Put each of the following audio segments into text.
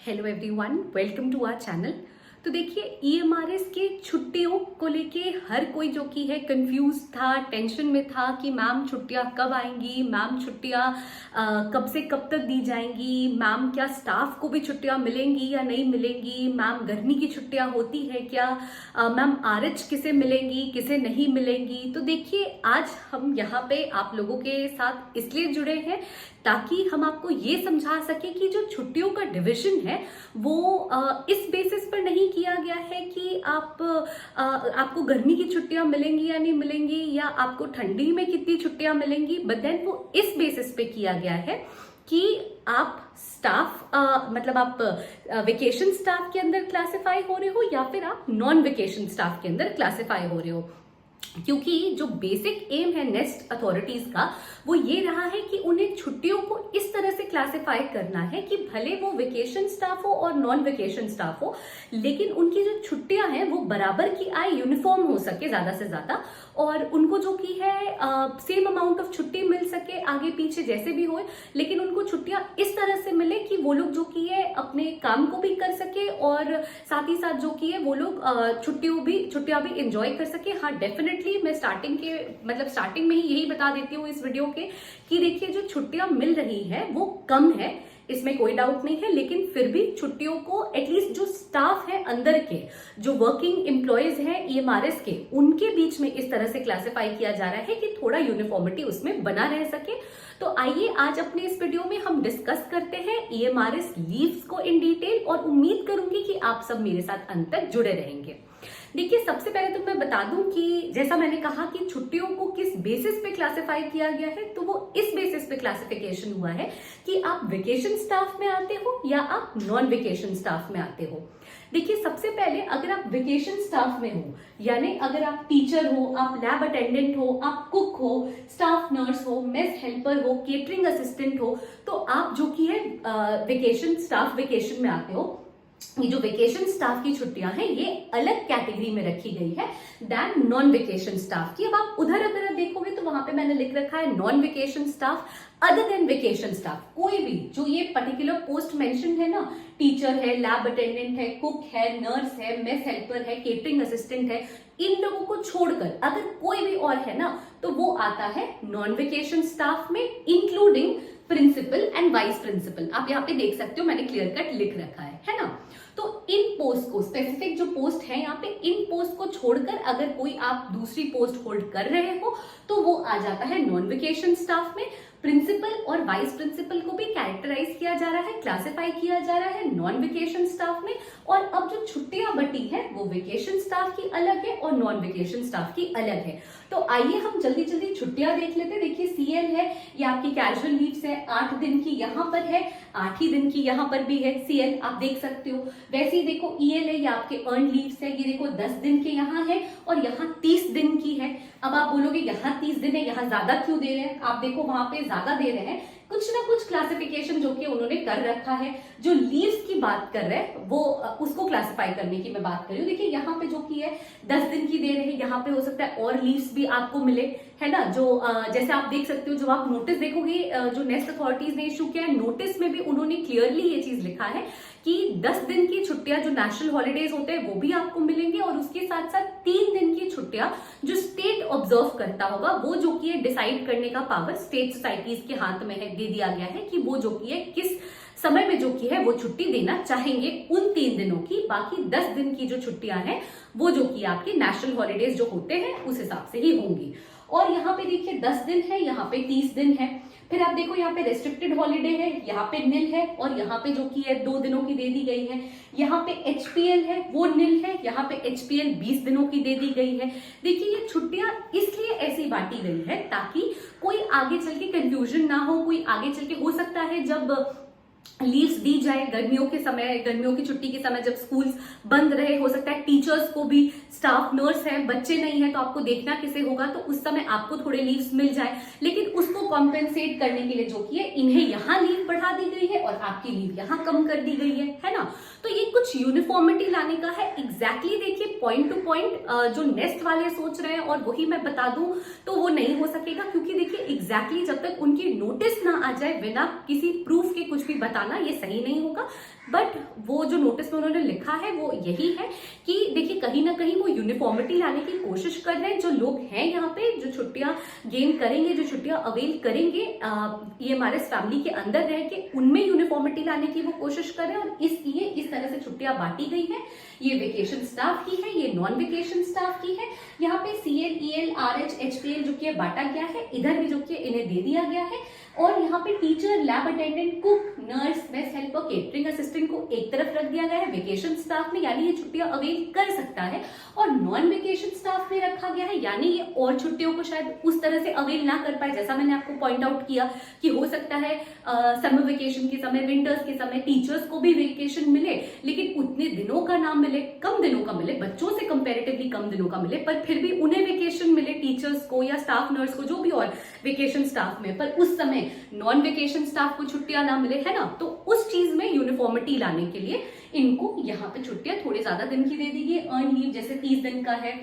Hello everyone, welcome to our channel. तो देखिए, EMRS के छुट्टियों को लेके हर कोई जो कि है कंफ्यूज था, टेंशन में था कि मैम छुट्टियां कब आएंगी, मैम छुट्टियां कब से कब तक दी जाएंगी, मैम क्या स्टाफ को भी छुट्टियां मिलेंगी या नहीं मिलेंगी, मैम गर्मी की छुट्टियां होती है क्या, मैम आरएच किसे मिलेंगी किसे नहीं मिलेंगी। तो देखिए, आज हम यहाँ पे आप लोगों के साथ इसलिए जुड़े हैं ताकि हम आपको ये समझा सके कि जो छुट्टियों का डिवीजन है वो इस बेसिस पर नहीं किया गया है कि आपको गर्मी की छुट्टियां मिलेंगी या नहीं मिलेंगी, या आपको ठंडी में कितनी छुट्टियां मिलेंगी, बट देन वो इस बेसिस पे किया गया है कि आप स्टाफ मतलब आप वेकेशन स्टाफ के अंदर क्लासिफाई हो रहे हो या फिर आप नॉन वेकेशन स्टाफ के अंदर क्लासिफाई हो रहे हो। क्योंकि जो बेसिक एम है नेस्ट अथॉरिटीज का वो ये रहा है कि उन्हें छुट्टियों को इस तरह से क्लासिफाई करना है कि भले वो वेकेशन स्टाफ हो और नॉन वेकेशन स्टाफ हो, लेकिन उनकी जो छुट्टियां हैं वो बराबर की आए, यूनिफॉर्म हो सके ज्यादा से ज्यादा, और उनको जो की है सेम अमाउंट ऑफ छुट्टी मिल सके, आगे पीछे जैसे भी हो, लेकिन उनको छुट्टियां इस तरह से मिले कि वो लोग जो की है अपने काम को भी कर सके और साथ ही साथ जो की है वो लोग छुट्टियां भी एंजॉय कर सके। हाँ, डेफिनेटली मैं स्टार्टिंग में ही यही बता देती हूँ इस वीडियो के कि देखिए, जो छुट्टियां मिल रही है वो कम है, इसमें कोई डाउट नहीं है, लेकिन फिर भी छुट्टियों को एटलीस्ट जो स्टाफ है अंदर के, जो वर्किंग एम्प्लॉयज हैं ईएमआरएस के, उनके बीच में इस तरह से क्लासिफाई किया जा रहा है कि थोड़ा यूनिफॉर्मिटी उसमें बना रह सके। तो आइए आज अपने इस वीडियो में हम डिस्कस करते हैं ईएमआरएस लीव्स को इन डिटेल, और उम्मीद करूंगी कि आप सब मेरे साथ अंत तक जुड़े रहेंगे। देखिए, सबसे पहले तो मैं बता दूं कि जैसा मैंने कहा कि छुट्टियों को किस बेसिस पे क्लासिफाई किया गया है, तो वो इस बेसिस पे क्लासिफिकेशन हुआ है कि आप वेकेशन स्टाफ में आते हो या आप नॉन वेकेशन स्टाफ में आते हो। देखिए, सबसे पहले अगर आप वेकेशन स्टाफ में हो, यानी अगर आप टीचर हो, आप लैब अटेंडेंट हो, आप कुक हो, स्टाफ नर्स हो, मेस हेल्पर हो, केटरिंग असिस्टेंट हो, तो आप जो कि है वेकेशन में आते हो। ये जो वेकेशन स्टाफ की छुट्टियां हैं ये अलग कैटेगरी में रखी गई है दैन नॉन वेकेशन स्टाफ की। अब आप उधर अगर देखोगे तो वहां पे मैंने लिख रखा है non vacation staff other than vacation staff. कोई भी जो ये पर्टिकुलर पोस्ट मेंशन है ना, टीचर है, लैब अटेंडेंट है, कुक है, नर्स है, मेस हेल्पर है, केटरिंग असिस्टेंट है, इन लोगों को छोड़कर अगर कोई भी और है ना तो वो आता है नॉन वेकेशन स्टाफ में, including principal and vice principal. आप यहाँ पे देख सकते हो, मैंने क्लियर कट लिख रखा है ना। तो इन पोस्ट को, स्पेसिफिक जो पोस्ट है यहाँ पे, इन पोस्ट को छोड़कर अगर कोई आप दूसरी पोस्ट होल्ड कर रहे हो तो वो आ जाता है नॉन वेकेशन स्टाफ में। प्रिंसिपल और वाइस प्रिंसिपल को भी कैरेक्टराइज किया जा रहा है, क्लासिफाई किया जा रहा है नॉन वेकेशन स्टाफ में। और अब जो छुट्टियां बटी है वो वेकेशन स्टाफ की अलग है और नॉन वेकेशन स्टाफ की अलग है। तो आइए हम जल्दी जल्दी छुट्टियां देख लेते हैं। देखिए, सीएल है, ये आपकी कैजुअल लीव्स है, 8 दिन की यहाँ पर है, 8 ही दिन की यहाँ पर भी है सीएल, आप देख सकते हो। वैसे ही देखो ईएल है, ये आपके अर्न लीव्स है, ये देखो 10 दिन के यहाँ है और यहाँ 30 दिन की है। अब आप बोलोगे यहाँ 30 दिन है, यहाँ ज्यादा क्यों दे रहे हैं? आप देखो वहां पे ज्यादा दे रहे हैं, कुछ ना कुछ क्लासिफिकेशन जो कि उन्होंने कर रखा है। जो लीव्स की बात कर रहे हैं वो उसको क्लासिफाई करने की मैं बात कर रही हूँ। देखिए, यहाँ पे जो की है 10 दिन की दे रहे हैं, यहाँ पे हो सकता है और लीव्स भी आपको मिले, है ना। जो जैसे आप देख सकते हो, जब आप नोटिस देखोगे जो नेस्ट अथॉरिटीज ने इशू किया है, नोटिस में भी उन्होंने क्लियरली ये चीज लिखा है कि 10 दिन की छुट्टियां जो नेशनल हॉलीडेज होते हैं वो भी आपको मिलेंगे, और उसके साथ साथ 3 दिन की छुट्टियां जो स्टेट ऑब्जर्व करता होगा, वो जो की है डिसाइड करने का पावर स्टेट सोसाइटीज के हाथ में है, दे दिया गया है कि वो जो की है किस समय में जो की है वो छुट्टी देना चाहेंगे उन 3 दिनों की। बाकी 10 दिन की जो छुट्टियां हैं वो जो की आपके नेशनल हॉलीडेज जो होते हैं उस हिसाब से ही होंगी। और यहाँ पे देखिए 10 दिन है, यहाँ पे 30 दिन है। फिर आप देखो यहाँ पे रेस्ट्रिक्टेड हॉलीडे है, यहाँ पे निल है, और यहाँ पे जो की है 2 दिनों की दे दी गई है। यहाँ पे एचपीएल है, वो निल है, यहाँ पे एचपीएल 20 दिनों की दे दी गई है। देखिए, ये छुट्टियां इसलिए ऐसी बांटी गई है ताकि कोई आगे चल के कंफ्यूजन ना हो, कोई आगे चल के हो सकता है जब लीव्स दी जाए गर्मियों के समय, गर्मियों की छुट्टी के समय जब स्कूल्स बंद रहे, हो सकता है टीचर्स को भी, स्टाफ नर्स है, बच्चे नहीं है तो आपको देखना किसे होगा, तो उस समय आपको थोड़े लीव्स मिल जाए, लेकिन उसको कॉम्पेंसेट करने के लिए जो कि है इन्हें यहाँ लीव बढ़ा दी गई है और आपकी लीव यहाँ कम कर दी गई है ना। तो ये कुछ कुछ यूनिफॉर्मिटी लाने का है। एग्जैक्टली देखिए पॉइंट टू पॉइंट जो नेस्ट वाले सोच रहे हैं और वही मैं बता दूं तो वो नहीं हो सकेगा, क्योंकि देखिए एग्जैक्टली जब तक उनकी नोटिस ना आ जाए बिना किसी प्रूफ के कुछ भी बताना ये सही नहीं होगा। बट वो जो नोटिस में उन्होंने लिखा है वो यही है कि देखिए कहीं ना कहीं वो यूनिफॉर्मिटी लाने की कोशिश कर रहे हैं। जो लोग हैं यहाँ पे जो छुट्टियां गेन करेंगे, जो छुट्टियां अवेल करेंगे ईएमआरएस फैमिली के अंदर रह के, उनमें यूनिफॉर्मिटी लाने की वो कोशिश कर रहे हैं और इसलिए इस तरह से छुट्टियां बांटी गई है। ये वेकेशन स्टाफ की है, ये नॉन वेकेशन स्टाफ की है। यहाँ पे सीएल, ईएल, आरएच, एचपीएल जो कि बांटा गया है, इधर भी जो कि इन्हें दे दिया गया है। और यहाँ पे teacher, lab attendant, cook, nurse, mess helper, catering assistant को एक तरफ रख दिया गया है वेकेशन स्टाफ में, यानी ये छुट्टियां अवेल कर सकता है। और नॉन वेकेशन स्टाफ में रखा गया है, यानी ये और छुट्टियों को शायद उस तरह से अवेल ना कर पाए। जैसा मैंने आपको पॉइंट आउट किया कि हो सकता है समर वेकेशन के समय, विंटर्स के समय टीचर्स को भी वेकेशन मिले, लेकिन उतने दिनों का ना मिले, कम दिनों का मिले, बच्चों से कंपेरेटिवली कम दिनों का मिले, पर फिर भी उन्हें वेकेशन मिले टीचर्स को या स्टाफ नर्स को, जो भी और वेकेशन स्टाफ में, पर उस समय नॉन वेकेशन स्टाफ को छुट्टियां ना मिले, है ना। तो उस चीज में यूनिफॉर्मिटी लाने के लिए इनको यहाँ पे छुट्टियां थोड़े ज्यादा दिन की दे दी गई। अर्न लीव जैसे 30 दिन का है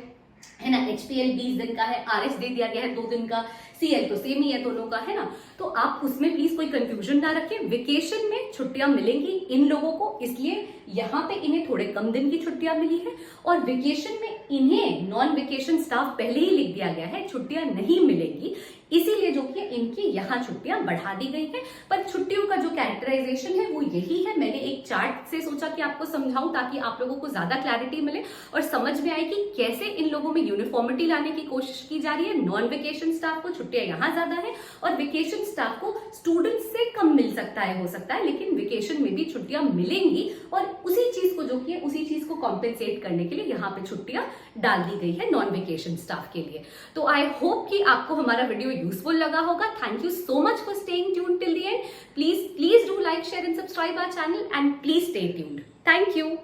ना, एचपीएल 20 दिन का है, आरएच दे दिया गया है 2 दिन का, सीएल तो सेम ही है दोनों का, है ना। तो आप उसमें प्लीज कोई कंफ्यूजन ना रखें। वेकेशन में छुट्टियां मिलेंगी इन लोगों को, इसलिए यहाँ पे इन्हें थोड़े कम दिन की छुट्टियां मिली है। और वेकेशन में इन्हें नॉन वेकेशन स्टाफ पहले ही लिख दिया गया है छुट्टियां नहीं मिलेंगी, इसीलिए जो कि इनकी यहाँ छुट्टियां बढ़ा दी गई हैं। पर छुट्टियों का जो कैरेक्टराइजेशन है वो यही है। मैंने एक चार्ट से सोचा कि आपको समझाऊं ताकि आप लोगों को ज्यादा क्लैरिटी मिले और समझ में आए कि कैसे इन लोगों में यूनिफॉर्मिटी लाने की कोशिश की जा रही है। नॉन वेकेशन स्टाफ को छुट्टियां यहाँ ज्यादा है और वेकेशन स्टाफ को स्टूडेंट्स से कम मिल सकता है, हो सकता है, लेकिन वेकेशन में भी छुट्टियां मिलेंगी। और उसी चीज को जो कि उसी चीज को कॉम्पेंसेट करने के लिए यहाँ पे छुट्टियां डाल दी गई है नॉन वेकेशन स्टाफ के लिए। तो आई होप कि आपको हमारा वीडियो यूजफुल लगा होगा। Thank you so much for staying tuned till the end. Please do like, share and subscribe our channel and please stay tuned. Thank you.